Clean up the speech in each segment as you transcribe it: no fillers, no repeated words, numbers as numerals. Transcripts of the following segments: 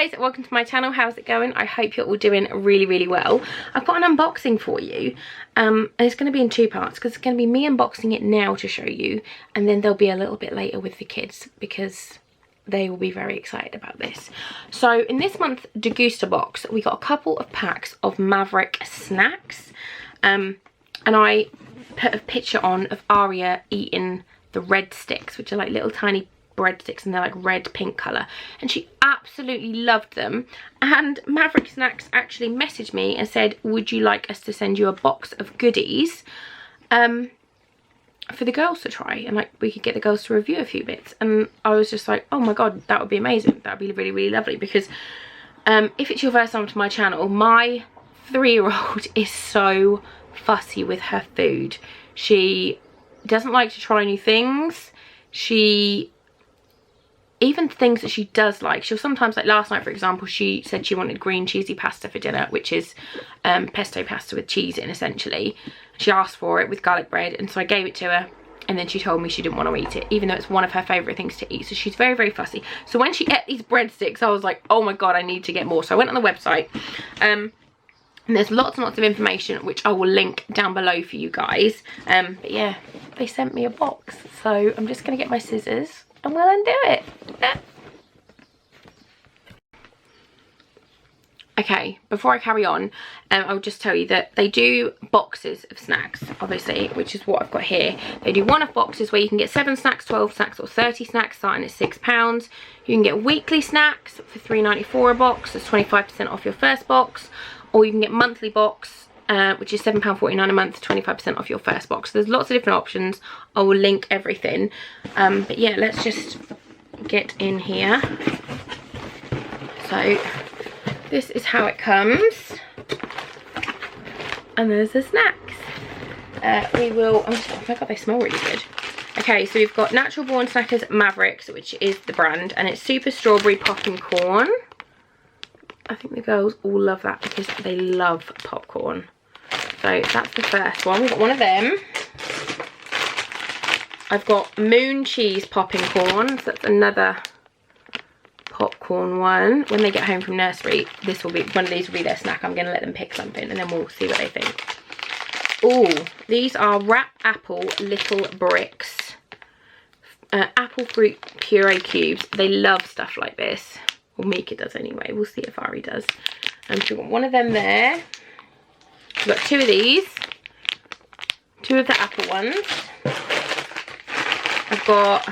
guys, welcome to my channel. How's it going? I hope you're all doing really well. I've got an unboxing for you, and it's going to be in two parts because it's going to be me unboxing it now to show you, and then there'll be a little bit later with the kids because they will be very excited about this. So in this month's degustabox, we got a couple of packs of Maverick Snacks, and I put a picture on of Aria eating the red sticks, which are like little tiny breadsticks, and they're like red pink colour, and she absolutely loved them. And Maverick Snacks actually messaged me and said, would you like us to send you a box of goodies for the girls to try, and like we could get the girls to review a few bits. And I was just like, oh my god, that would be amazing, that would be really lovely, because if it's your first time to my channel, my 3-year-old is so fussy with her food. She doesn't like to try new things. Even things that she does like, she'll sometimes, like last night for example, she said she wanted green cheesy pasta for dinner, which is pesto pasta with cheese in essentially. She asked for it with garlic bread, and so I gave it to her, and then she told me she didn't want to eat it, even though it's one of her favourite things to eat. So she's very fussy. So when she ate these breadsticks, I was like, oh my god, I need to get more. So I went on the website, and there's lots and lots of information which I will link down below for you guys. But yeah, they sent me a box, so I'm just going to get my scissors and we'll undo it. Okay, before I carry on, I'll just tell you that they do boxes of snacks, obviously, which is what I've got here. They do one-off boxes where you can get 7 snacks, 12 snacks, or 30 snacks, starting at £6. You can get weekly snacks for £3.94 a box. That's 25% off your first box. Or you can get monthly box, which is £7.49 a month, 25% off your first box. So there's lots of different options. I will link everything. But yeah, let's just get in here. So this is how it comes. And there's the snacks. Oh my god, they smell really good. Okay, so we've got Natural Born Snackers Mavericks, which is the brand, and it's super strawberry popping corn. I think the girls all love that because they love popcorn. So that's the first one. We've got one of them. I've got moon cheese popping corn. So that's another popcorn one. When they get home from nursery, this will be one of these will be their snack. I'm going to let them pick something and then we'll see what they think. Oh, these are wrap apple little bricks. Apple fruit puree cubes. They love stuff like this. Well, Mika does anyway. We'll see if Ari does. So we've got one of them there. We've got 2 of these. 2 of the apple ones. I've got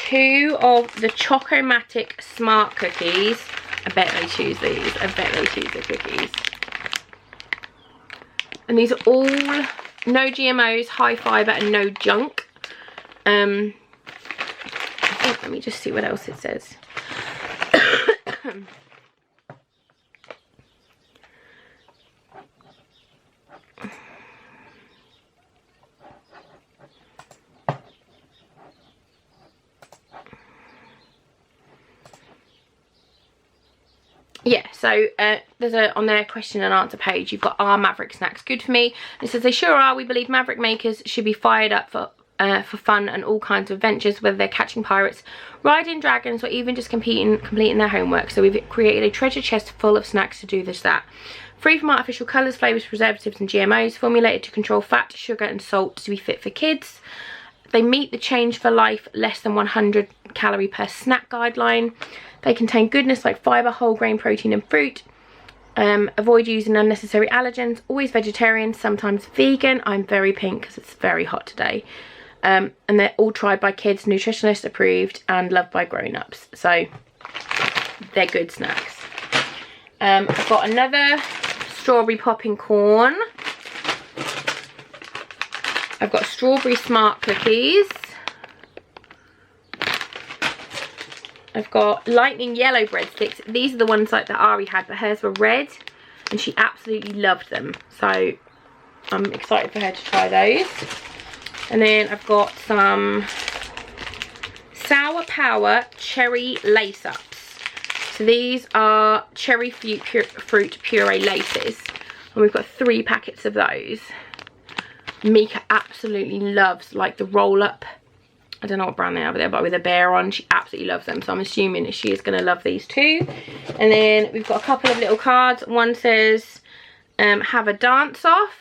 2 of the Chocomatic Smart Cookies. I bet they choose these. I bet they choose the cookies. And these are all no GMOs, high fibre, and no junk. I think, let me just see what else it says. Yeah, so there's on their question and answer page, you've got, are Maverick Snacks good for me? And it says, they sure are. We believe Maverick makers should be fired up for fun and all kinds of adventures, whether they're catching pirates, riding dragons, or even just completing their homework. So we've created a treasure chest full of snacks to do just that. Free from artificial colours, flavours, preservatives and GMOs, formulated to control fat, sugar and salt to be fit for kids. They meet the Change for Life less than 100 calorie per snack guideline. They contain goodness like fibre, whole grain protein and fruit. Avoid using unnecessary allergens. Always vegetarian, sometimes vegan. I'm very pink because it's very hot today. And they're all tried by kids, nutritionist approved, and loved by grown-ups. So they're good snacks. I've got another strawberry popping corn. I've got strawberry smart cookies. I've got lightning yellow breadsticks. These are the ones like that Ari had, but hers were red, and she absolutely loved them. So I'm excited for her to try those. And then I've got some Sour Power Cherry Lace-Ups. So these are cherry fruit puree laces. And we've got 3 packets of those. Mika absolutely loves like the roll-up I don't know what brand they are, but they're with a bear on. She absolutely loves them, so I'm assuming that she is going to love these too. And then we've got a couple of little cards. One says, have a dance off.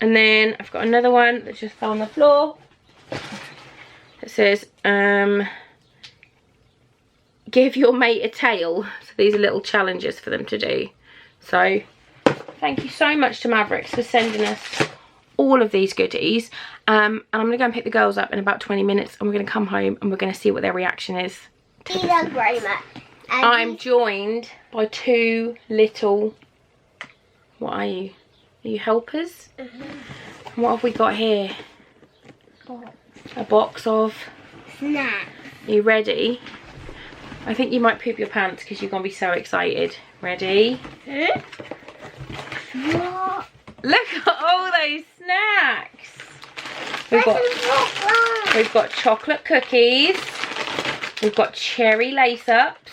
And then I've got another one that just fell on the floor. It says, give your mate a tail. So these are little challenges for them to do. So thank you so much to Mavericks for sending us all of these goodies. And I'm going to go and pick the girls up in about 20 minutes. And we're going to come home and we're going to see what their reaction is. Thank you very much. I'm joined by two little... What are you? Are you helpers? What have we got here? A box of snacks. Are you ready? I think you might poop your pants because you're going to be so excited. Ready? What? Look at all those snacks. We've got chocolate cookies. We've got cherry lace-ups.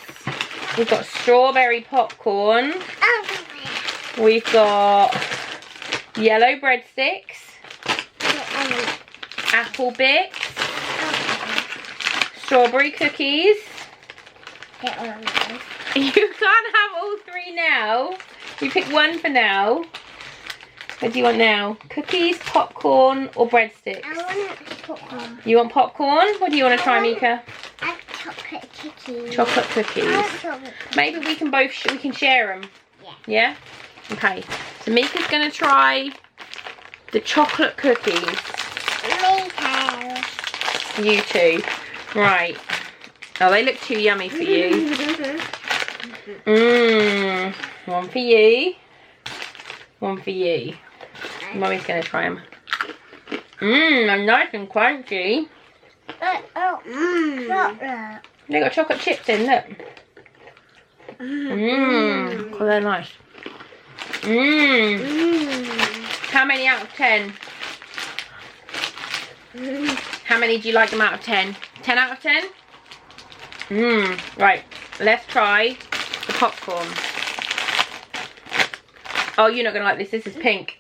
We've got strawberry popcorn. We've got yellow breadsticks. Apple bits. Strawberry cookies. You can't have all three now. You pick one for now. What do you want now? Cookies, popcorn, or breadsticks? I want popcorn. You want popcorn? What do you want to try, Mika? I have chocolate cookies. Chocolate cookies. I have chocolate cookies. Maybe we can both we can share them. Yeah. Yeah? Okay. So Mika's going to try the chocolate cookies. Me too. You too. Right. Oh, they look too yummy for you. One for you. One for you. Mummy's going to try them. They're nice and crunchy. Chocolate. They got chocolate chips in, look. Oh, they're nice. How many out of 10? How many do you like them out of 10? 10 out of 10? Right, let's try the popcorn. Oh, you're not going to like this. This is pink.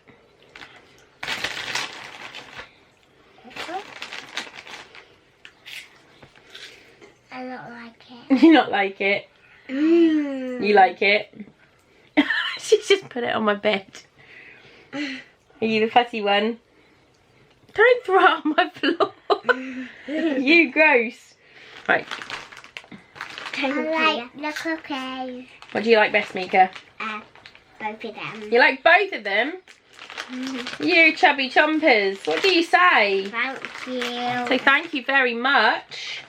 I don't like it. You not like it? You like it? She's just put it on my bed. Are you the fussy one? Don't throw it on my floor. You gross. Right. I like the cookies. What do you like best, Mika? Both of them. You like both of them? You chubby chompers. What do you say? Thank you. Say thank you very much.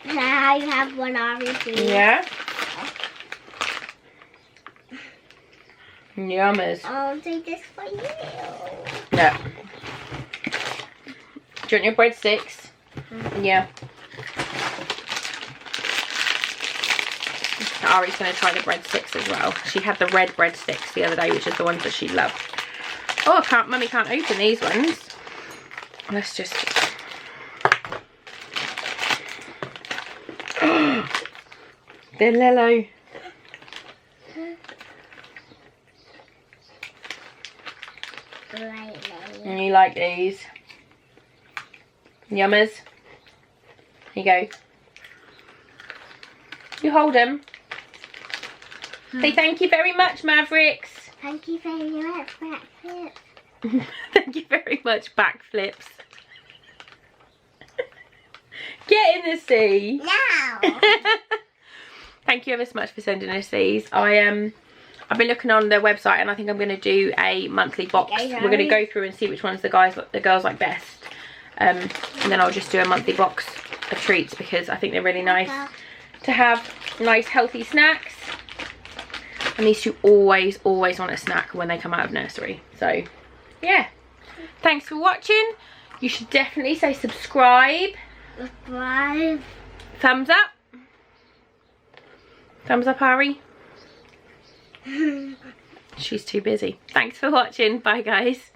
I have one already. Yeah. Yummers. I'll do this for you. No. Do you want your breadsticks? Yeah. Ari's going to try the breadsticks as well. She had the red breadsticks the other day, which is the ones that she loved. Oh, Mummy can't open these ones. Let's just... They're Lello. And you like these? Yummers. Here you go. You hold them. Say thank you very much, Mavericks. Thank you very much, backflips. Thank you very much, backflips. Get in the sea. No. Thank you ever so much for sending us these. I've been looking on their website and I think I'm going to do a monthly box. We're going to go through and see which ones the girls like best. And then I'll just do a monthly box of treats because I think they're really nice to have nice healthy snacks. And these two always want a snack when they come out of nursery. So, yeah. Thanks for watching. You should definitely say subscribe. Subscribe. Thumbs up. Thumbs up, Ari. She's too busy. Thanks for watching. Bye, guys.